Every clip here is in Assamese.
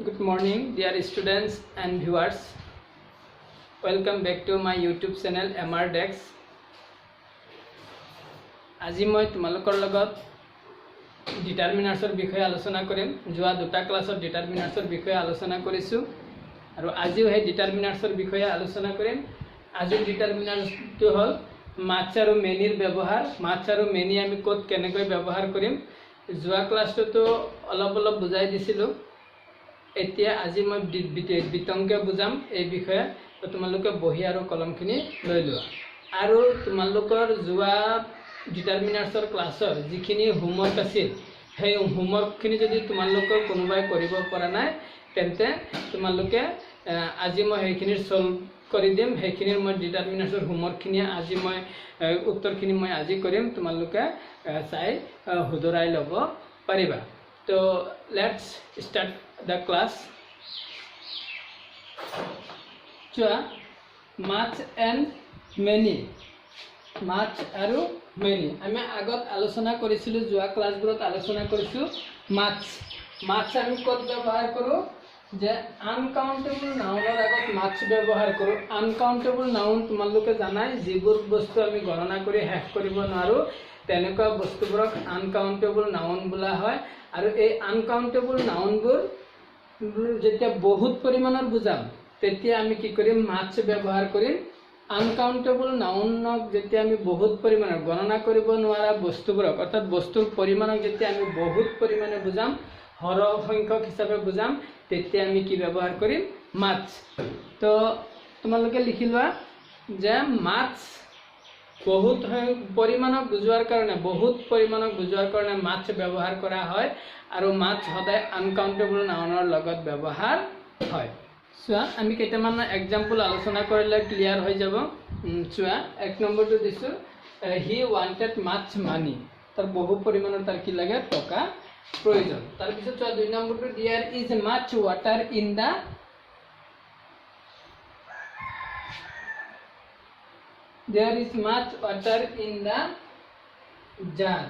Good morning, dear students and viewers. Welcome back to my YouTube channel MR Dex. আজি মই তোমালোকৰ লগত ডিটাৰমিনাৰ্ছৰ বিষয়ে আলোচনা কৰিম। যোৱা দুটা ক্লাছত ডিটাৰমিনাৰ্ছৰ বিষয়ে আলোচনা কৰিছোঁ আৰু আজিও সেই ডিটাৰমিনাৰ্ছৰ বিষয়ে আলোচনা কৰিম। আজিৰ ডিটাৰমিনাৰ্ছটো হ'ল মাছ আৰু মেনিৰ ব্যৱহাৰ। মাছ আৰু মেনি আমি ক'ত কেনেকৈ ব্যৱহাৰ কৰিম যোৱা ক্লাছটোতো অলপ বুজাই দিছিলোঁ। এতিয়া আজি মই বিতংকে বুজাম এই বিষয়ে। তো তোমালোকে বহি আৰু কলমখিনি লৈ লোৱা আৰু তোমালোকৰ যোৱা ডিটাৰমিনাৰ্ছৰ ক্লাছৰ যিখিনি হোমৱৰ্ক আছিল সেই হোমৱৰ্কখিনি যদি তোমালোকৰ কোনোবাই কৰিব পৰা নাই তেন্তে তোমালোকে আজি মই সেইখিনিৰ সলভ কৰি দিম। সেইখিনিৰ মই ডিটাৰমিনাৰ্ছৰ হোমৱৰ্কখিনি আজি মই উত্তৰখিনি মই আজি কৰিম, তোমালোকে চাই শুধৰাই ল'ব পাৰিবা। তো লেটছ ষ্টাৰ্ট the class. চোৱা মাছ এণ্ড মেনি, মাছ আৰু মেনি আমি আগত আলোচনা কৰিছিলোঁ। যোৱা ক্লাছবোৰত আলোচনা কৰিছোঁ মাছ আমি ক'ত ব্যৱহাৰ কৰোঁ যে আনকাউণ্টেবল নাউনৰ আগত মাছ ব্যৱহাৰ কৰোঁ। আনকাউণ্টেবল নাউন তোমালোকে জানাই, যিবোৰ বস্তু আমি গণনা কৰি শেষ কৰিব নোৱাৰোঁ তেনেকুৱা বস্তুবোৰক আনকাউণ্টেবল নাউন বোলা হয়। আৰু এই আনকাউণ্টেবল নাউনবোৰ যেতিয়া বহুত পৰিমাণৰ বুজাম তেতিয়া আমি কি কৰিম, মাছ ব্যৱহাৰ কৰিম। আনকাউণ্টেবল নাউনক যেতিয়া আমি বহুত পৰিমাণৰ গণনা কৰিব নোৱাৰা বস্তুবোৰক অৰ্থাৎ বস্তুৰ পৰিমাণক যেতিয়া আমি বহুত পৰিমাণে বুজাম, হৰ সংখ্যক হিচাপে বুজাম, তেতিয়া আমি কি ব্যৱহাৰ কৰিম, মাছ। তো তোমালোকে লিখি লোৱা যে মাছ বহুত পৰিমাণক বুজোৱাৰ কাৰণে মাছ ব্যৱহাৰ কৰা হয় আৰু মাছ সদায় আনকাউণ্টেবল নাউনৰ লগত ব্যৱহাৰ হয়। চোৱা আমি কেইটামান এক্সাম্পল আলোচনা কৰিলে ক্লিয়াৰ হৈ যাব। চোৱা এক নম্বৰটো দিছোঁ, হি ৱান্টেড মাছ মানি, তাৰ বহু পৰিমাণৰ তাৰ কি লাগে, টকা প্ৰয়োজন। তাৰপিছত চোৱা দুই নম্বৰটো, there is much water in the, there is much water in the jar.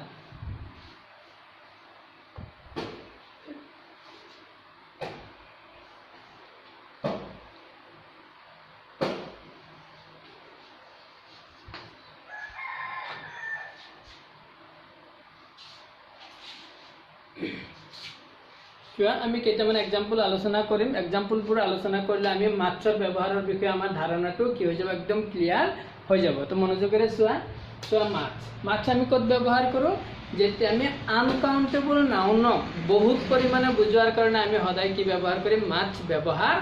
আমি কেইটামান এক্সাম্পল আলোচনা কৰিম। এক্সাম্পলবোৰ আলোচনা কৰিলে আমি মাছৰ ব্যৱহাৰৰ বিষয়ে আমাৰ ধাৰণাটো কি হৈ যাব, একদম ক্লিয়াৰ হৈ যাব। তো মনোযোগেৰে চোৱা মাছ আমি ক'ত ব্যৱহাৰ কৰোঁ, যেতিয়া আমি আনকাউণ্টেবল নাউনক বহুত পৰিমাণে বুজোৱাৰ কাৰণে আমি সদায় কি ব্যৱহাৰ কৰিম, মাছ ব্যৱহাৰ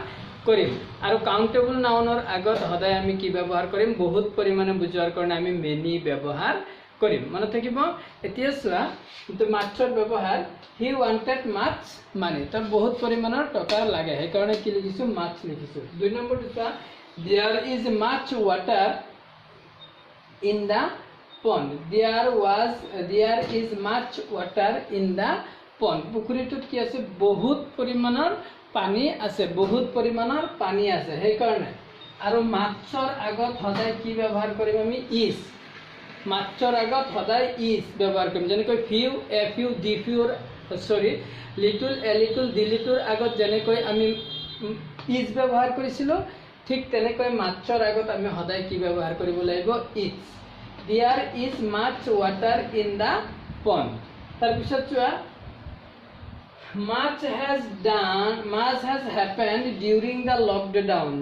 কৰিম। আৰু কাউণ্টেবল নাউনৰ আগত সদায় আমি কি ব্যৱহাৰ কৰিম, বহুত পৰিমাণে বুজোৱাৰ কাৰণে আমি মেনি ব্যৱহাৰ কৰিম। মনত থাকিব। এতিয়া চোৱা মাছৰ ব্যৱহাৰ, হি ৱান্টেড মাছ মানি, তাৰ বহুত পৰিমাণৰ টকা লাগে, সেইকাৰণে কি লিখিছোঁ, মাছ লিখিছোঁ। দুই নম্বৰটো চোৱা, there is much water in the pond, there is much water in the pond, পুখুৰীটোত কি আছে, বহুত পৰিমাণৰ পানী আছে, সেইকাৰণে। আৰু মাছৰ আগত সদায় কি ব্যৱহাৰ কৰিম আমি, ইজ। মাছৰ আগত সদায় ইজ ব্যৱহাৰ কৰিম। যেনেকৈ ফিউ, এ ফিউ, ডি ফিউৰ little, a little, the little আগত যেনেকৈ আমি ইজ ব্যৱহাৰ কৰিছিলোঁ, ঠিক তেনেকৈ মাছৰ আগত আমি সদায় কি ব্যৱহাৰ কৰিব লাগিব, is. There is much water in the pond. তাৰপিছত চোৱা, much has happened during the lockdown,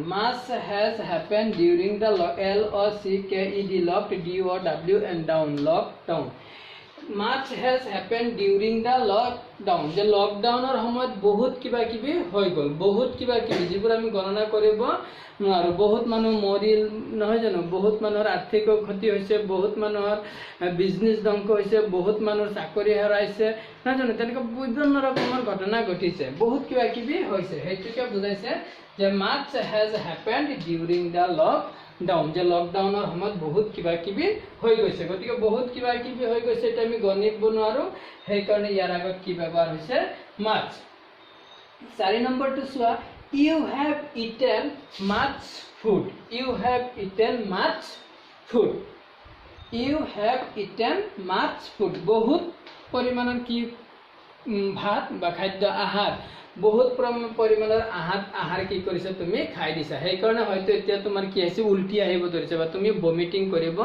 LOCKED, locked, DOWN, down, lockdown. Much has happened during the lockdown, যে লকডাউনৰ সময়ত বহুত কিবা কিবি হৈ গ'ল, যিবোৰ আমি গণনা কৰিব নোৱাৰোঁ। বহুত মানুহ মৰিল, নহয় জানো, বহুত মানুহৰ আৰ্থিক ক্ষতি হৈছে, বহুত মানুহৰ বিজনেছ ধ্বংস হৈছে, বহুত মানুহৰ চাকৰি হেৰাইছে, নহয় জানো, তেনেকুৱা বিভিন্ন ৰকমৰ ঘটনা ঘটিছে, বহুত কিবা কিবি হৈছে। সেইটোকে বুজাইছে যে much has happened during the lockdown, যে লকডাউনৰ সময়ত বহুত কিবা কিবি হৈ গৈছে। গতিকে বহুত কিবা কিবি হৈ গৈছে, এতিয়া আমি গণিব নোৱাৰোঁ, সেইকাৰণে ইয়াৰ আগত কি ব্যৱহাৰ হৈছে, মাছ। চাৰি নম্বৰটো চোৱা, you have eaten much food, বহুত পৰিমাণৰ কি ভাত বা খাদ্য, আহাৰ বহুত পৰিমাণৰ আহাৰ কি কৰিছে তুমি খাই দিছা, সেইকাৰণে হয়তো এতিয়া তোমাৰ কি হৈছে উল্টি আহিব ধৰিছে বা তুমি ভমিটিং কৰিব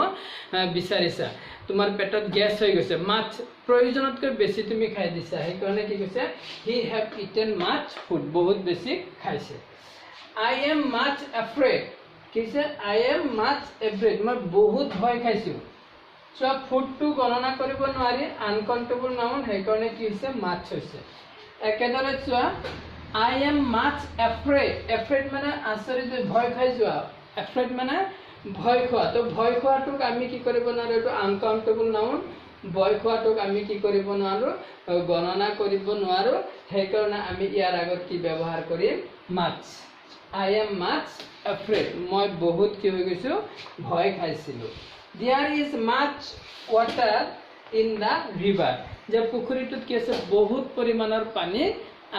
বিচাৰিছা, তোমাৰ পেটত গেছ হৈ গৈছে, মাছ প্ৰয়োজনতকৈ বেছি তুমি খাই দিছা, সেইকাৰণে কি কৈছে হি হেভ ইটেন মাছ ফুড, বহুত বেছি খাইছে। আই এম মাছ এফ্ৰেড, কি কৈছে আই এম মাছ এফ্ৰেড, মই বহুত ভয় খাইছোঁ। চোৱা ফুডটো গণনা কৰিব নোৱাৰি, আনকাউণ্টেবল নাউন, সেইকাৰণে কি হৈছে মাছ হৈছে। একেদৰে চোৱা I am much afraid, afraid মানে আচৰিত ভয় খাই যোৱা, এফ্ৰেড মানে ভয় খোৱা, তো ভয় খোৱাটোক আমি কি কৰিব নোৱাৰোঁ, এইটো আনকাউণ্টেবল নাউন, ভয় খোৱাটোক আমি কি কৰিব নোৱাৰোঁ, গণনা কৰিব নোৱাৰোঁ, সেইকাৰণে আমি ইয়াৰ আগত কি ব্যৱহাৰ কৰিম মাছ। আই এম মাছ এফ্ৰেড, মই বহুত কি হৈ গৈছোঁ ভয় খাইছিলোঁ। There is much water in the river, যে পুখুৰীটোত কি আছে বহুত পৰিমাণৰ পানী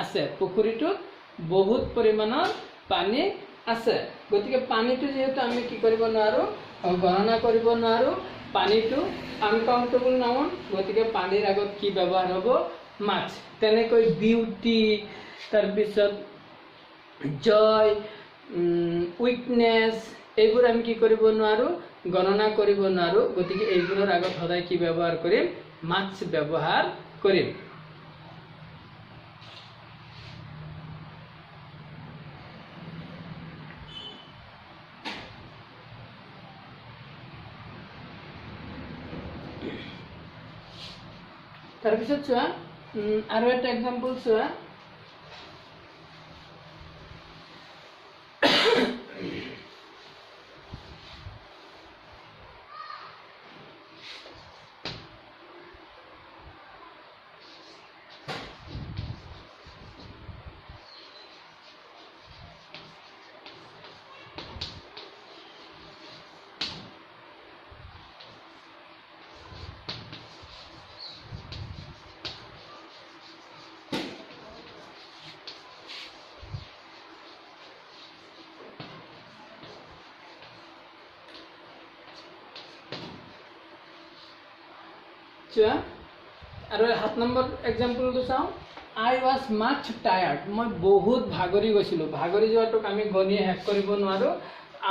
আছে, পুখুৰীটোত বহুত পৰিমাণৰ পানী আছে, গতিকে পানীটো যিহেতু আমি কি কৰিব নোৱাৰোঁ গণনা কৰিব নোৱাৰোঁ, পানীটো আনকাউণ্টেবল নাউন, গতিকে পানীৰ আগত কি ব্যৱহাৰ হ'ব মাছ। তেনেকৈ বিউটি, তাৰপিছত জয়, উইকনেছ, এইবোৰ আমি কি কৰিব নোৱাৰোঁ গণনা কৰিব নোৱাৰোঁ, গতিকে এইবোৰৰ আগত সদায় কি ব্যৱহাৰ কৰিম মাছ ব্যৱহাৰ কৰিম। তাৰপিছত চোৱা আৰু এটা এক্সাম্পল চোৱা, চোৱা আৰু 7 নম্বৰ এক্সাম্পলটো চাওঁ, আই ৱাজ মাছ টায়াৰ্ড, মই বহুত ভাগৰি গৈছিলোঁ, ভাগৰি যোৱাটোক আমি গণি শেষ কৰিব নোৱাৰোঁ,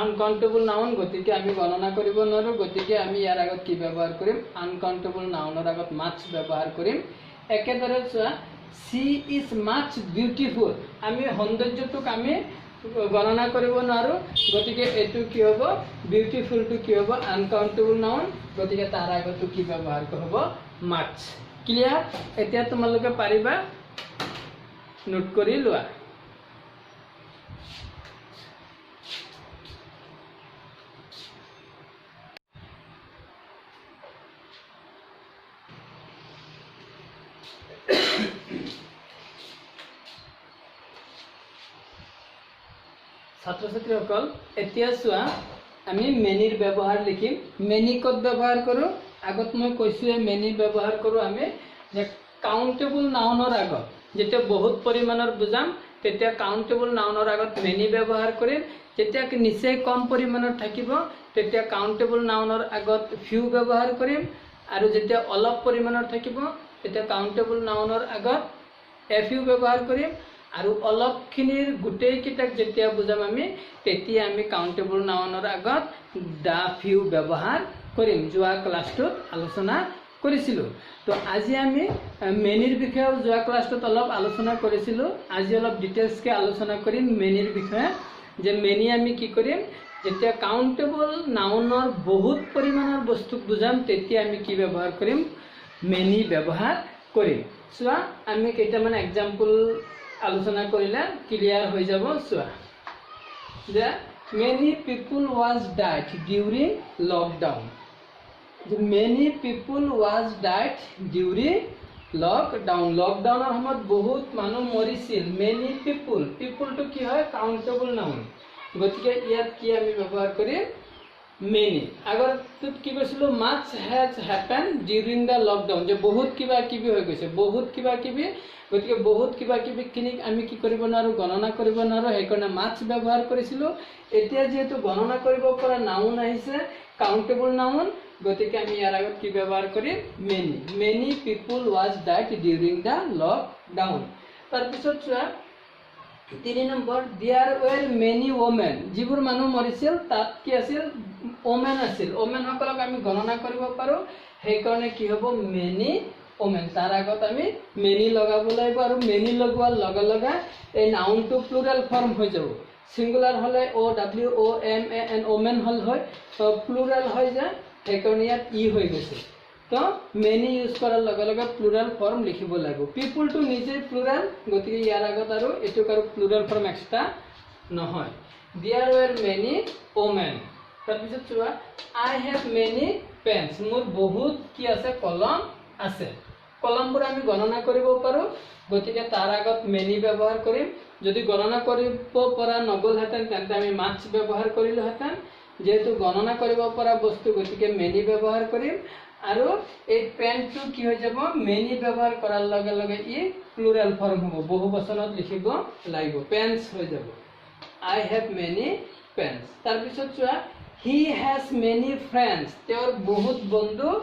আনকাউণ্টেবল নাউন, গতিকে আমি গণনা কৰিব নোৱাৰোঁ, গতিকে আমি ইয়াৰ আগত কি ব্যৱহাৰ কৰিম আনকাউণ্টেবল নাউনৰ আগত মাছ ব্যৱহাৰ কৰিম। একেদৰে চোৱা চি ইজ মাছ বিউটিফুল, আমি সৌন্দৰ্যটোক আমি গণনা কৰিব নোৱাৰোঁ, গতিকে এইটো কি হ'ব বিউটিফুলটো কি হ'ব আনকাউণ্টেবল নাউন, গতিকে তাৰ আগতো কি ব্যৱহাৰ হ'ব মাছ। ক্লিয়াৰ? এতিয়া তোমালোকে পাৰিবা নোট কৰি লোৱা। ছাত্ৰ ছাত্ৰীসকল এতিয়া চোৱা আমি মেনিৰ ব্যৱহাৰ লিখিম। মেনি ক'ত ব্যৱহাৰ কৰোঁ, আগত মই কৈছোঁৱে মেনি ব্যৱহাৰ কৰোঁ আমি যে কাউণ্টেবল নাউনৰ আগত, যেতিয়া বহুত পৰিমাণৰ বুজাম তেতিয়া কাউণ্টেবল নাউনৰ আগত মেনি ব্যৱহাৰ কৰিম, যেতিয়া নিচেই কম পৰিমাণৰ থাকিব তেতিয়া কাউণ্টেবল নাউনৰ আগত ফিউ ব্যৱহাৰ কৰিম, আৰু যেতিয়া অলপ পৰিমাণৰ থাকিব তেতিয়া কাউণ্টেবল নাউনৰ আগত এফ ইউ ব্যৱহাৰ কৰিম, আৰু অলপখিনিৰ গোটেইকেইটাক যেতিয়া বুজাম আমি তেতিয়া আমি কাউণ্টেবল নাউনৰ আগত দা ফিউ ব্যৱহাৰ কৰিম, যোৱা ক্লাছটোত আলোচনা কৰিছিলোঁ। তো আজি আমি মেনিৰ বিষয়েও যোৱা ক্লাছটোত অলপ আলোচনা কৰিছিলোঁ, আজি অলপ ডিটেইলছকৈ আলোচনা কৰিম মেনিৰ বিষয়ে, যে মেনি আমি কি কৰিম যেতিয়া কাউণ্টেবল নাউনৰ বহুত পৰিমাণৰ বস্তুক বুজাম তেতিয়া আমি কি ব্যৱহাৰ কৰিম মেনি ব্যৱহাৰ কৰিম। চোৱা আমি কেইটামান এক্সাম্পল আলোচনা কৰিলে ক্লিয়াৰ হৈ যাব। চোৱা যে many people was died during lockdown, many people was died during lockdown, লকডাউনৰ সময়ত বহুত মানুহ মৰিছিল। মেনি পিপুল, পিপুলটো কি হয় কাউণ্টেবল নাউন, গতিকে ইয়াত কি আমি ব্যৱহাৰ কৰিম মেনি। আগৰটোত কি কৈছিলোঁ much has happen during the lockdown, যে বহুত কিবা কিবি হৈ গৈছে, বহুত কিবা কিবি, গতিকে বহুত কিবা কিবিখিনিক আমি কি কৰিব নোৱাৰোঁ গণনা কৰিব নোৱাৰোঁ, সেইকাৰণে মাছ ব্যৱহাৰ কৰিছিলোঁ। এতিয়া যিহেতু গণনা কৰিব পৰা নাউন আহিছে কাউণ্টেবল নাউন, গতিকে আমি ইয়াৰ আগত কি ব্যৱহাৰ কৰিম many. Many people was died during the lockdown. তাৰপিছত চোৱা 3 নম্বৰ দেয়াৰ ৱেৰ মেনি ওমেন যিবোৰ মানুহ মৰিছিল তাত কি আছিল ওমেন আছিল ওমেন সকলক আমি গণনা কৰিব পাৰো সেইকাৰণে কি হ'ব মেনি ওমেন তাৰ আগত আমি মেনি লগাব লাগিব আৰু মেনি লগোৱাৰ লগে লগে এই নাউনটো প্লুৰাল ফৰ্ম হৈ যাব সিঙ্গুলার হলে O W O M A N women হল হয় তো প্লুরাল হয় যায় সেইকাৰণে ইয়াত ই হৈ গৈছে তো মেনি ইউজ কৰাৰ লগে লগে প্লুৰাল ফৰ্ম লিখিব লাগিব পিপলটো নিজে প্লুৰাল গতিকে ইয়াৰ আগত আৰু এটো কাৰো প্লুৰাল ফৰ্ম এক্সট্ৰা নহয় দেয়াৰ ৱেৰ মেনি ওমেন তাৰপিছত চোৱা আই হেভ মেনি পেন্স মোৰ বহুত কি আছে কলম আছে কলমবোৰ আমি গণনা কৰিব পাৰো গতিকে তাৰ আগত মেনি ব্যৱহাৰ কৰিম যদি গণনা কৰিব পৰা নগলহেঁতেন তেন্তে আমি মাছ ব্যৱহাৰ কৰিলোহেঁতেন যেহেতু গণনা কৰিব পৰা বস্তু গতিকে মেনি ব্যৱহাৰ কৰিম আৰু এই পেনটো কি হৈ যাব মেনি ব্যৱহাৰ কৰাৰ লগে লগে ই প্লুৰাল ফৰ্ম হ'ব বহু বচনত লিখিব লাগিব পেন্স হৈ যাব আই হেভ মেনি পেন্স তাৰপিছত চোৱা হি হেজ মেনি ফ্ৰেণ্ডছ তেওঁৰ বহুত বন্ধু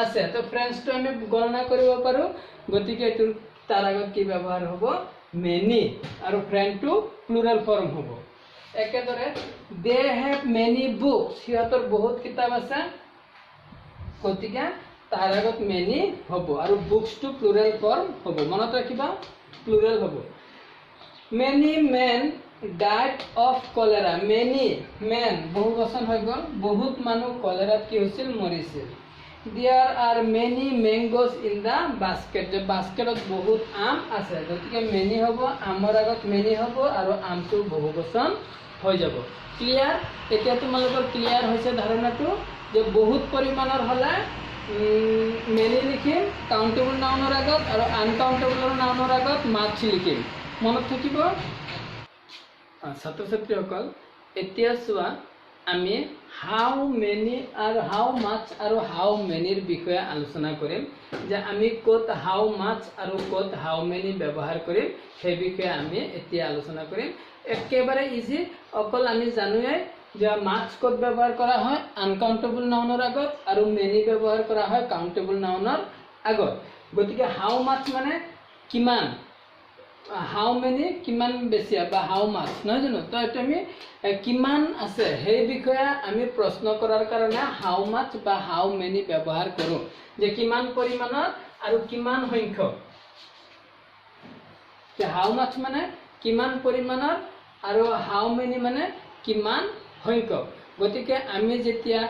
আছে তো ফ্ৰেণ্ডছটো আমি গণনা কৰিব পাৰো গতিকে এইটো তাৰ আগত কি ব্যৱহাৰ হ'ব মেনি আৰু ফ্ৰেণ্ডটো প্লুৰাল ফৰ্ম হ'ব একেদৰে দে হেভ মেনি বুকছ সিহঁতৰ বহুত কিতাপ আছে গতিকে তাৰ আগত মেনি হ'ব আৰু বুকছটো প্লুৰাল ফৰ্ম হ'ব মনত ৰাখিবা প্লুৰাল হ'ব many men died of cholera many men বহু বচন হৈ গ'ল বহুত মানুহ কলেৰাত কি হৈছিল মৰিছিল There are many mangoes in the basket. The basket of বহুত আম আছে গতিকে many হ'ব আমৰ আগত many হ'ব আৰু আমটো বহু বচন হৈ যাব ক্লিয়াৰ এতিয়া তোমালোকৰ ক্লিয়াৰ হৈছে ধাৰণাটো যে বহুত পৰিমাণৰ হলে many লিখিম কাউন্টেবল নাউনৰ আগত আৰু আনকাউন্টেবল নাউনৰ আগত মাছ লিখিম মনত থাকিব ছাত্ৰ ছাত্ৰীসকল এতিয়া চোৱা আমি হাউ মেনি আৰু হাউ মাছ আৰু হাউ মেনিৰ বিষয়ে আলোচনা কৰিম যে আমি ক'ত হাউ মাছ আৰু ক'ত হাউ মেনি ব্যৱহাৰ কৰিম সেই বিষয়ে আমি এতিয়া আলোচনা কৰিম একেবাৰে ইজি অকল আমি জানোৱে যে মাছ ক'ত ব্যৱহাৰ কৰা হয় আনকাউন্টেবল নাউনৰ আগত আৰু মেনি ব্যৱহাৰ কৰা হয় কাউন্টেবল নাউনৰ আগত গতিকে হাউ মাছ মানে কিমান হাউ মেনি কিমান বেছি বা হাউ মাছ নহয় জানো তো এটা আমি কিমান আছে সেই বিষয়ে আমি প্ৰশ্ন কৰাৰ কাৰণে হাউ মাছ বা হাউ মেনি ব্যৱহাৰ কৰোঁ যে কিমান পৰিমাণৰ আৰু কিমান সংখ্যক যে হাউ মাছ মানে কিমান পৰিমাণৰ আৰু হাউ মেনি মানে কিমান সংখ্যক গতিকে আমি যেতিয়া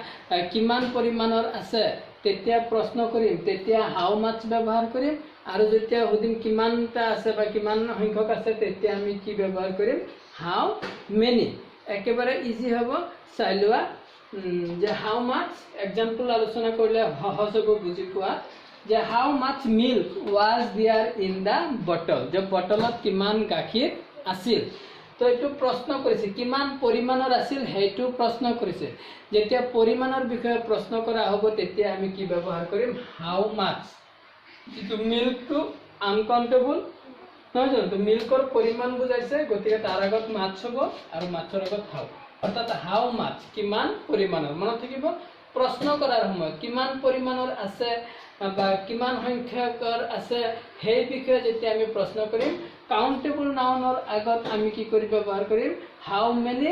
কিমান পৰিমাণৰ আছে তেতিয়া প্ৰশ্ন কৰিম তেতিয়া হাউ মাছ ব্যৱহাৰ কৰিম আৰু যেতিয়া সুধিম কিমানটা আছে বা কিমান সংখ্যক আছে তেতিয়া আমি কি ব্যৱহাৰ কৰিম হাউ মেনি একেবাৰে ইজি হ'ব চাই লোৱা যে হাউ মাছ এক্সাম্পল আলোচনা কৰিলে সহজ হ'ব বুজি পোৱা যে how much milk was there in the bottle যে বটলত কিমান গাখীৰ আছিল তো এইটো প্ৰশ্ন কৰিছে কিমান পৰিমাণৰ আছিল সেইটো প্ৰশ্ন কৰিছে যেতিয়া পৰিমাণৰ বিষয়ে প্ৰশ্ন কৰা হ'ব তেতিয়া আমি কি ব্যৱহাৰ কৰিম হাউ মাছ যেটো মিল্কটো আনকাউন্টেবল নহয় জানো তো মিল্কৰ পৰিমাণ বুজাইছে গতিকে তাৰ আগত মাছ হ'ব আৰু মাছৰ আগত হাউ অৰ্থাৎ হাউ মাছ কিমান পৰিমাণৰ মনত থাকিব প্ৰশ্ন কৰাৰ সময়ত কিমান পৰিমাণৰ আছে বা কিমান সংখ্যকৰ আছে সেই বিষয়ে যেতিয়া আমি প্ৰশ্ন কৰিম কাউন্টেবল নাউনৰ আগত আমি কি কৰি ব্যৱহাৰ কৰিম হাউ মেনি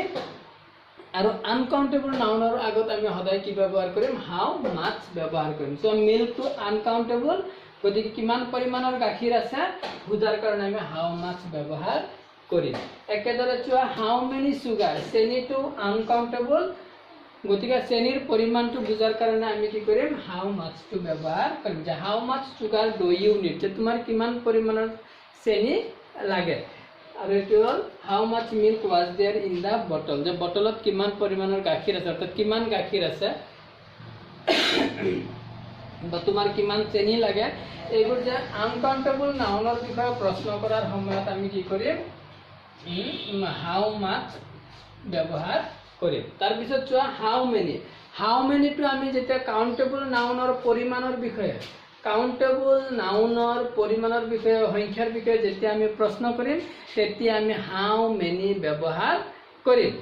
আৰু আনকাউন্টেবল নাউনৰ আগত আমি সদায় কি ব্যৱহাৰ কৰিম হাউ মাছ ব্যৱহাৰ কৰিম সো মিল্কটো আনকাউন্টেবল গতিকে কিমান পৰিমাণৰ গাখীৰ আছে বুজাৰ কাৰণে আমি হাউ মাছ ব্যৱহাৰ কৰিম একেদৰে চোৱা হাউ মেনি সুগাৰ চেনিটো আনকাউন্টেবল গতিকে চেনিৰ পৰিমাণটো বুজাৰ কাৰণে আমি কি কৰিম হাউ মাছটো ব্যৱহাৰ কৰিম যে how much sugar do you need যে তোমাৰ কিমান পৰিমাণৰ চেনি লাগে আৰু এটো হল how much milk was there in the bottle যে বটলত কিমান পৰিমাণৰ গাখীৰ আছে অৰ্থাৎ কিমান গাখীৰ আছে বা তোমাৰ কিমান চেনি লাগে এইবোৰ যে আনকাউন্টেবল নাউনৰ বিষয়ে প্ৰশ্ন কৰাৰ সময়ত আমি কি কৰিম হাউ মাছ ব্যৱহাৰ কৰিম তাৰ পিছত চোৱা হাউ মেনিটো আমি যেতিয়া কাউন্টেবল নাউনৰ পৰিমাণৰ বিষয়ে কাউন্টেবল নাউনৰ পৰিমাণৰ বিষয়ে সংখ্যাৰ বিষয়ে যেতিয়া আমি প্ৰশ্ন কৰিম তেতিয়া আমি হাউ মেনি ব্যৱহাৰ কৰিম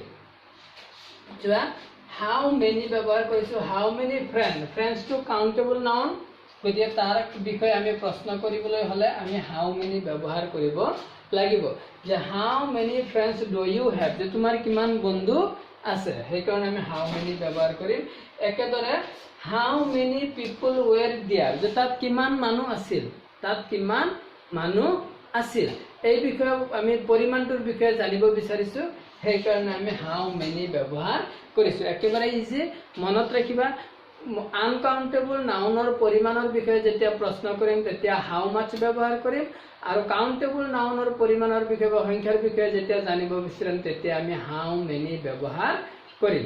চোৱা হাউ মেনি ব্যৱহাৰ কৰিছো how many friends to countable noun গতিকে তাৰ বিষয়ে আমি প্ৰশ্ন কৰিবলৈ হলে আমি হাউ মেনি ব্যৱহাৰ কৰিব লাগিব যে how many friends do you have, যে তোমাৰ কিমান বন্ধু আছে, সেইকাৰণে আমি হাউ মেনি ব্যৱহাৰ কৰিম। একেদৰে হাউ মেনি পিপল ৱেৰ দেয়াৰ, যে তাত কিমান মানুহ আছিল, তাত কিমান মানুহ আছিল, এই বিষয়ে আমি পৰিমাণটোৰ বিষয়ে জানিব বিচাৰিছোঁ, সেইকাৰণে আমি হাউ মেনি ব্যৱহাৰ কৰিছোঁ। একেবাৰে ইজি, মনত ৰাখিবা। আনকাউণ্টেবল নাউনৰ পৰিমাণৰ বিষয়ে যেতিয়া প্ৰশ্ন কৰিম তেতিয়া হাউ মাছ ব্যৱহাৰ কৰিম, আৰু কাউণ্টেবল নাউনৰ পৰিমাণৰ বিষয়ে বা সংখ্যাৰ বিষয়ে যেতিয়া জানিব বিচাৰিম তেতিয়া আমি হাউ মেনি ব্যৱহাৰ কৰিম।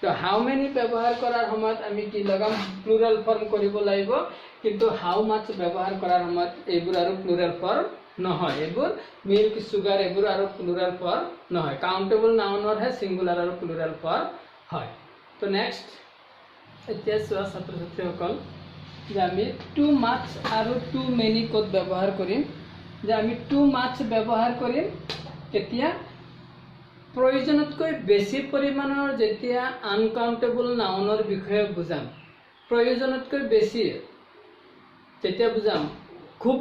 তো হাউ মেনি ব্যৱহাৰ কৰাৰ সময়ত আমি কি লগাম, প্লুৰেল ফৰ্ম কৰিব লাগিব, কিন্তু হাউ মাছ ব্যৱহাৰ কৰাৰ সময়ত এইবোৰ আৰু প্লুৰেল ফৰ্ম নহয়, এইবোৰ মিল্ক চুগাৰ এইবোৰ আৰু প্লুৰেল ফৰ্ম নহয়, কাউণ্টেবল নাউনৰহে সিংগুলাৰ আৰু প্লুৰেল ফৰ্ম হয়। তো নেক্সট এতিয়া চোৱা ছাত্ৰ ছাত্ৰীসকল, যে আমি টু মাছ আৰু টু মেনি ক'ত ব্যৱহাৰ কৰিম, যে আমি টু মাছ ব্যৱহাৰ কৰিম কেতিয়া, প্ৰয়োজনতকৈ বেছি পৰিমাণৰ যেতিয়া আনকাউণ্টেবল নাউনৰ বিষয়ে বুজাম, প্ৰয়োজনতকৈ বেছি যেতিয়া বুজাম, খুব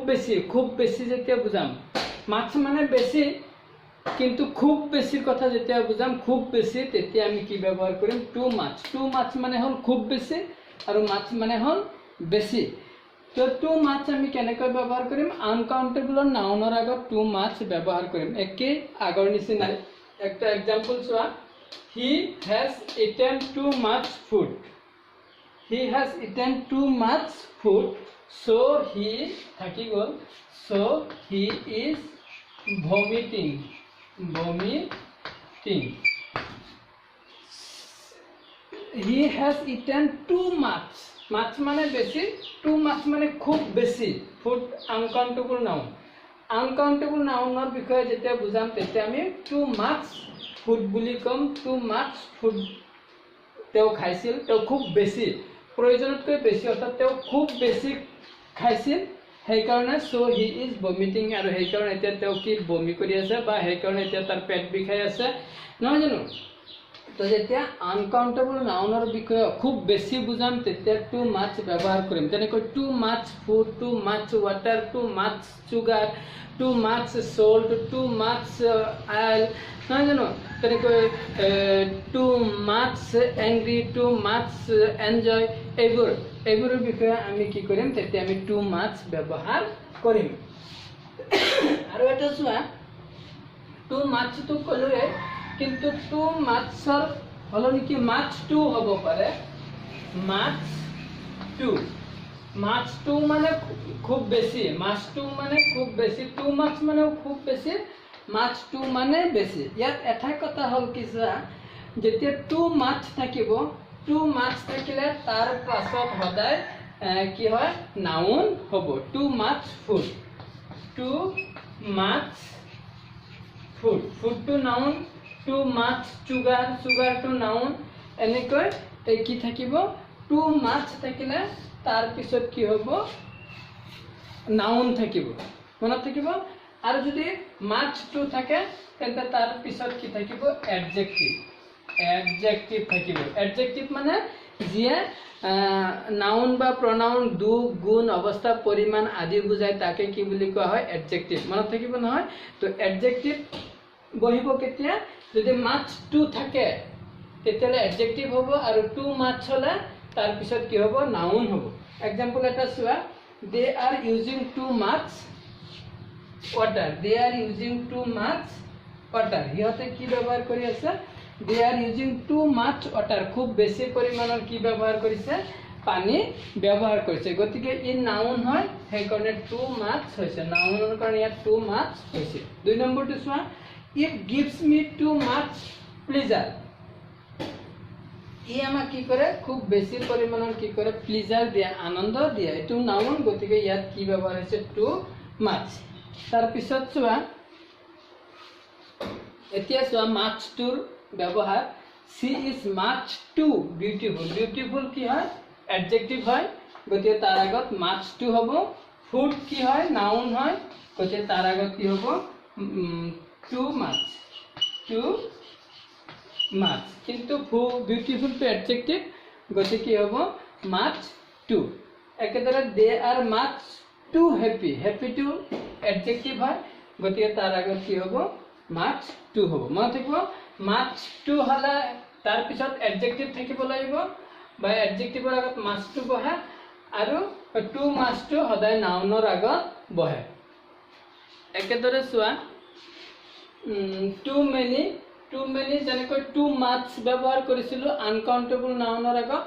বেছি যেতিয়া বুজাম, মাছ মানে বেছি কিন্তু খুব বেছিৰ কথা যেতিয়া বুজাম, খুব বেছি, তেতিয়া আমি কি ব্যৱহাৰ কৰিম, টু মাছ। টু মাছ মানে হ'ল খুব বেছি আৰু মাছ মানে হ'ল বেছি। তো টু মাছ আমি কেনেকৈ ব্যৱহাৰ কৰিম, আনকাউণ্টেবলৰ নাউনৰ আগত টু মাছ ব্যৱহাৰ কৰিম, একেই আগৰ নিচিনাই। একটা এক্সাম্পল চোৱা, he has eaten too much food, he has eaten too much food, so' he থাকি গ'ল, so' he is vomiting, he has eaten too much, much মানে বেছি, টু মাছ মানে খুব বেছি, ফুড আনকাউণ্টেবল নাউন। আনকাউণ্টেবল নাউনৰ বিষয়ে যেতিয়া বুজাম তেতিয়া আমি টু মাছ ফুড বুলি ক'ম, টু মাছ ফুড তেওঁ খাইছিল, তেওঁ খুব বেছি, প্ৰয়োজনতকৈ বেছি, অৰ্থাৎ তেওঁ খুব বেছি খাইছিল, সেইকাৰণে চ' হি ইজ ভমিটিং, আৰু সেইকাৰণে এতিয়া তেওঁ কি বমি কৰি আছে, বা সেইকাৰণে এতিয়া তাৰ পেট বিষাই আছে, নহয় জানো। তো যেতিয়া আনকাউণ্টেবল নাউনৰ বিষয়ে খুব বেছি বুজাম তেতিয়া টু মাছ ব্যৱহাৰ কৰিম, যেনেকৈ টু মাছ ফুড, টু মাছ water, two much sugar, two মাছ চল্ট, টু মাছ অইল, নহয় জানো, তেনেকৈ টু মাছ এংগ্ৰি, টু মাছ এনজয়, এইবোৰৰ বিষয়ে আমি কি কৰিম, তেতিয়া আমি টু মাছ ব্যৱহাৰ কৰিম। আৰু এটা চোৱা, টু মাছটো ক'লোৱে, কিন্তু টু মাছৰ সলনি কি মাছ টু হ'ব পাৰে, মাছ টু মানে খুব বেছি, মাছ টু মানে খুব বেছি, টু মাছ মানে খুব বেছি, মাছ টু মানে বেছি। ইয়াত এটা কথা হ'ল কি চোৱা, যেতিয়া টু মাছ থাকিব, টু মাছ থাকিলে তাৰ পাছত সদায় কি হয়, নাউন হ'ব, too much food, too much food, food to noun, too much sugar, sugar to noun, এনেকৈ কি থাকিব, টু মাছ থাকিলে তাৰ পিছত কি হ'ব, নাউন থাকিব, মনত থাকিব। আৰু যদি মাছ টু থাকে তেন্তে তাৰ পিছত কি থাকিব, এডজেক্টিভ থাকিব। এডজেক্টিভ মানে যিয়ে নাউন বা প্ৰনাউন, দুখ, গুণ, অৱস্থা, পৰিমাণ আদি বুজায়, তাকে কি বুলি কোৱা হয়, এডজেক্টিভ, মনত থাকিব নহয়। তো এডজেক্টিভ বহিব কেতিয়া, যদি মাছ টু থাকে তেতিয়াহ'লে এডজেক্টিভ হ'ব, আৰু টু মাছ হ'লে তাৰপিছত কি হ'ব, নাউন হ'ব। এক্সাম্পল এটা চোৱা, দে আৰ ইউজিং টু মাছ ৱাটাৰ, দে আৰ ইউজিং টু মাছ ৱাটাৰ, সিহঁতে কি ব্যৱহাৰ কৰি আছে, দে আৰ ইউজিং টু মাছ ৱাটাৰ, খুব বেছি পৰিমাণৰ কি ব্যৱহাৰ কৰিছে, পানী ব্যৱহাৰ কৰিছে, গতিকে ই নাউন হয়, সেইকাৰণে টু মাছ হৈছে, নাউনৰ কাৰণে ইয়াত টু মাছ হৈছে। 2 নম্বৰটো চোৱা, it gives me too much pleasure, ই আমাক কি কৰে, খুব বেছি পৰিমাণৰ কি কৰে, প্লিজাৰ দিয়ে, আনন্দ দিয়ে, এইটো নাউন, গতিকে ইয়াত কি ব্যৱহাৰ হৈছে, টু মাছ। তাৰপিছত চোৱা, এতিয়া চোৱা মাছটোৰ ব্যৱহাৰ, she is much too beautiful, beautiful কি হয়, এডজেক্টিভ হয়, গতিকে তাৰ আগত মাছ টু হ'ব। ফুড কি হয়, নাউন হয়, গতিকে তাৰ আগত কি হ'ব, টু মাছ, কিন্তু বিউটিফুল টু এডজেক্টিভ, গতিকে কি হ'ব, মাছ টু। একেদৰে they are much too happy, happy to adjective হয়, গতিকে তাৰ আগত কি হ'ব মাছ টু হ'ব মনত থাকিব মাছ টু হ'লে তাৰপিছত এডজেক্টিভ থাকিব লাগিব বা এডজেক্টিভৰ আগত মাছ টু বহে আৰু টু মাছ টু সদায় নাউনৰ আগত বহে একেদৰে চোৱা টু মেনি যেনেকৈ টু মাছ ব্যৱহাৰ কৰিছিলোঁ আনকাউণ্টেবল নাউনৰ আগত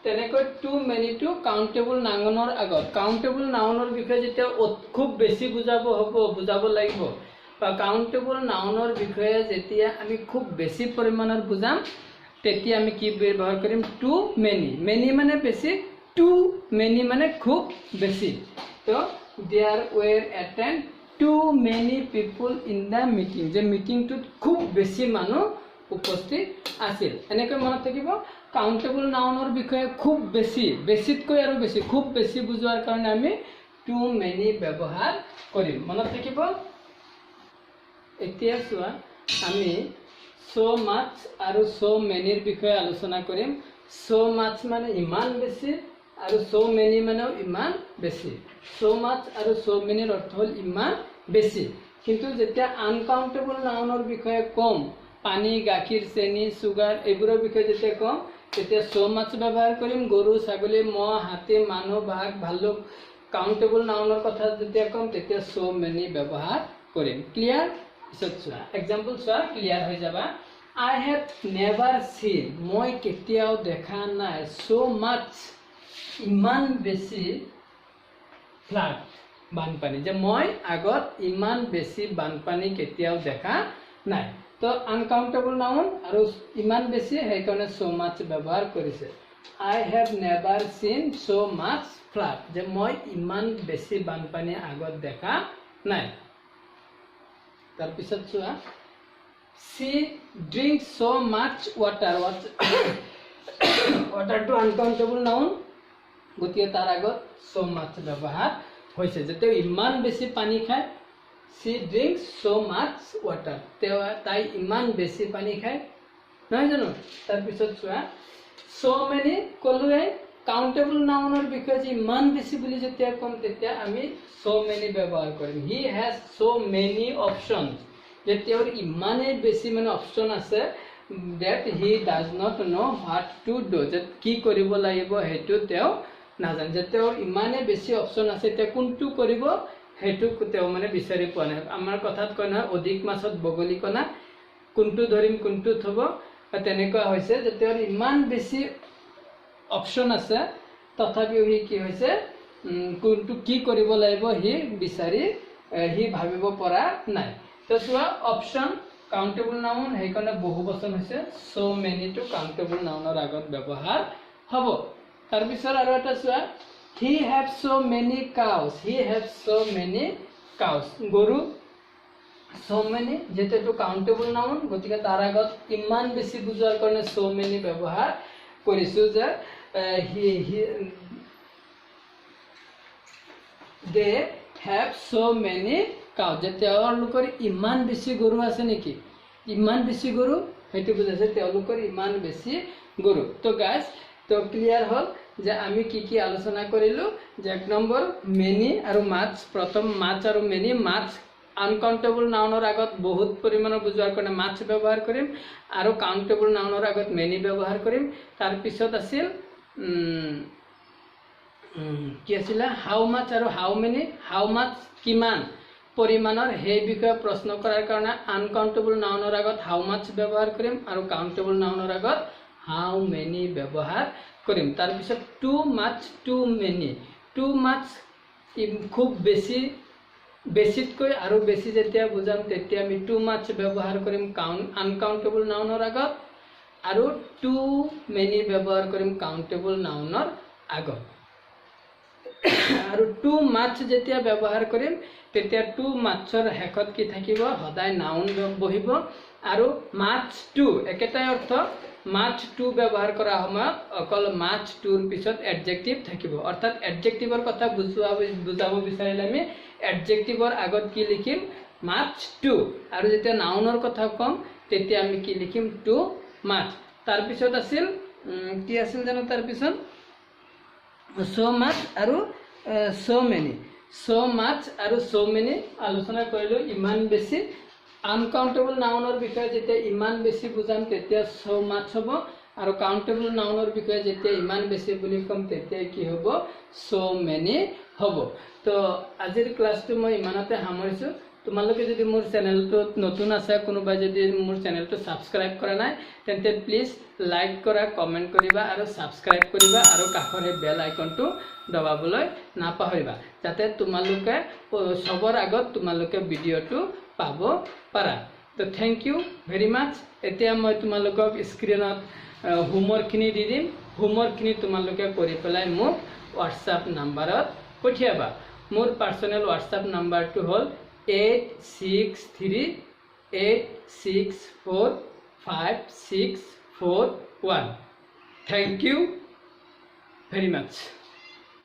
তেনেকৈ টু মেনি টু কাউণ্টেবল নাউনৰ আগত কাউণ্টেবল নাউনৰ বিষয়ে যেতিয়া খুব বেছি বুজাব লাগিব বা কাউণ্টেবল নাউনৰ বিষয়ে যেতিয়া আমি খুব বেছি পৰিমাণৰ বুজাম তেতিয়া আমি কি ব্যৱহাৰ কৰিম টু মেনি মানে বেছি টু মেনি মানে খুব বেছি তো there were attend too many people in the meeting যে মিটিংটোত খুব বেছি মানুহ উপস্থিত আছিল এনেকৈ মনত থাকিব কাউণ্টেবল নাউনৰ বিষয়ে খুব বেছিতকৈ আৰু বেছি খুব বেছি বুজোৱাৰ কাৰণে আমি টু মেনি ব্যৱহাৰ কৰিম মনত থাকিব এতিয়া চোৱা আমি সো মাছ আৰু সো মেনিৰ বিষয়ে আলোচনা কৰিম সো মাছ মানে ইমান বেছি আৰু সো মেনি মানেও ইমান বেছি সো মাছ আৰু সো মেনিৰ অৰ্থ হ'ল ইমান বেছি কিন্তু যেতিয়া আনকাউণ্টেবল নাউনৰ বিষয়ে কম পানী গাখীৰ চেনি চুগাৰ এইবোৰৰ বিষয়ে যেতিয়া কম তেতিয়া সো মাছ ব্যৱহাৰ কৰিম গৰু ছাগলী মহ হাতী মানুহ বাঘ ভালুক কাউণ্টেবল নাউনৰ কথা যেতিয়া কম তেতিয়া সো মেনি ব্যৱহাৰ কৰিম ক্লিয়াৰ পিছত চোৱা এক্সাম্পল চোৱা ক্লিয়াৰ হৈ যাবা আই হেভ নেভাৰ সিন মই কেতিয়াও দেখা নাই সো মাছ ইমান বেছি ফ্লাড বানপানী যে মই আগত ইমান বেছি বানপানী কেতিয়াও দেখা নাই তো আনকাউণ্টেবল নাউন আৰু ইমান বেছি সেইকাৰণে সো মাছ ব্যৱহাৰ কৰিছে I have never seen so much flood যে মই ইমান বেছি বানপানী আগত দেখা নাই তাৰপিছত চোৱা she drinks so much water waterটো আনকাউণ্টেবল নাউন গতিকে তাৰ আগত so much ব্যৱহাৰ হৈছে যে তেওঁ ইমান বেছি পানী খায় she drinks so much water তাই ইমান বেছি পানী খায় নহয় জানো তাৰপিছত চোৱা so many ক'লোৱে কাউণ্টেবল নাউনৰ বিষয়ে যে ইমান বেছি বুলি যেতিয়া কম তেতিয়া আমি so many ব্যৱহাৰ কৰিম he has so many options যে তেওঁৰ ইমানেই বেছি মানে অপশ্যন আছে that he does not know what to do যে কি কৰিব লাগিব সেইটো তেওঁ নাজানে যে তেওঁৰ ইমানেই বেছি অপশ্যন আছে তেওঁ কোনটো কৰিব সেইটো তেওঁ মানে বিচাৰি পোৱা নাই আমাৰ কথাত কয় নহয় অধিক মাছত বগলী কণা কোনটো ধৰিম কোনটো থব তেনেকুৱা হৈছে যে তেওঁৰ ইমান বেছি অপশ্যন আছে তথাপিও সি কি হৈছে কোনটো কি কৰিব লাগিব সি বিচাৰি সি ভাবিব পৰা নাই তো চোৱা অপশ্যন কাউণ্টেবল নাউন সেইকাৰণে বহু বচন হৈছে সো মেনিটো কাউণ্টেবল নাউনৰ আগত ব্যৱহাৰ হ'ব তাৰপিছত আৰু এটা চোৱা he have so many cows গৰু so many যেটো কাউণ্টেবল নাউন গতিকে তাৰ আগত ইমান বেছি বুজোৱাৰ কাৰণে so many ব্যৱহাৰ কৰিছো যে they have so many cows যে তেওঁলোকৰ ইমান বেছি গৰু আছে নেকি ইমান বেছি গৰু সেইটো বুজাইছে তেওঁলোকৰ ইমান বেছি গৰু তো গাইজ তো ক্লিয়াৰ হ'ল যে আমি কি কি আলোচনা কৰিলো যে এক নম্বৰ মেনি আৰু মাছ প্ৰথম মাছ আৰু মেনি মাছ আনকাউণ্টেবল নাউনৰ আগত বহুত পৰিমাণৰ বুজোৱাৰ কাৰণে মাছ ব্যৱহাৰ কৰিম আৰু কাউণ্টেবল নাউনৰ আগত মেনি ব্যৱহাৰ কৰিম তাৰপিছত আছিল কি আছিল হাউ মাছ আৰু হাউ মেনি হাউ মাছ কিমান পৰিমাণৰ সেই বিষয়ে প্ৰশ্ন কৰাৰ কাৰণে আনকাউণ্টেবল নাউনৰ আগত হাউ মাছ ব্যৱহাৰ কৰিম আৰু কাউণ্টেবল নাউনৰ আগত হাউ মেনি ব্যৱহাৰ কৰিম তাৰপিছত too much too many too much খুব বেছিতকৈ আৰু বেছি যেতিয়া বুজাম তেতিয়া আমি টু মাছ ব্যৱহাৰ কৰিম আনকাউণ্টেবল নাউনৰ আগত আৰু টু মেনি ব্যৱহাৰ কৰিম কাউণ্টেবল নাউনৰ আগত আৰু টু মাছ যেতিয়া ব্যৱহাৰ কৰিম তেতিয়া টু মাছৰ শেষত কি থাকিব সদায় নাউন বহিব আৰু মাছ টু একেটাই অৰ্থ মাছ টু ব্যৱহাৰ কৰা সময়ত অকল মাছ টুৰ পিছত এডজেক্টিভ থাকিব অৰ্থাৎ এডজেক্টিভৰ কথা বুজাব বিচাৰিলে আমি এডজেক্টিভৰ আগত কি লিখিম মাছ টু আৰু যেতিয়া নাউনৰ কথা কম তেতিয়া আমি কি লিখিম টু মাছ তাৰপিছত আছিল কি আছিল জানো তাৰপিছত so much আৰু so many so much আৰু so many আলোচনা কৰিলো ইমান বেছি আনকাউন্টেবল নাউনৰ বিষয়ে যেতিয়া ইমান বেছি বুজাম তেতিয়া so much হ'ব আৰু কাউন্টেবল নাউনৰ বিষয়ে যেতিয়া ইমান বেছি বুলি কম তেতিয়া কি হ'ব so many হ'ব তো আজিৰ ক্লাছটো মই ইমানতে সামৰিছো তোমালোকে যদি মোৰ চেনেলটো নতুন আছে কোনোবা যদি মোৰ চেনেলটো সাবস্ক্ৰাইব কৰা নাই তেন্তে প্লিজ লাইক কৰা কমেন্ট কৰিবা আৰু সাবস্ক্ৰাইব কৰিবা আৰু কাষৰে বেল আইকনটো দবাবলৈ নাপাহৰিবা যাতে তোমালোকে সবৰ আগত তোমালোকে ভিডিওটো পাব পাৰা তো থ্যাংক ইউ ভেৰি মাচ এতিয়া মই তোমালোকক স্ক্ৰিনত হোমৱৰ্কখিনি দি দিম হোমৱৰ্কখিনি তোমালোকে কৰি পেলাই মোক WhatsApp নম্বৰত পঠিয়াবা মোৰ পাৰ্সোনেল WhatsApp নম্বৰটো হ'ল 8638645641 Thank you very much.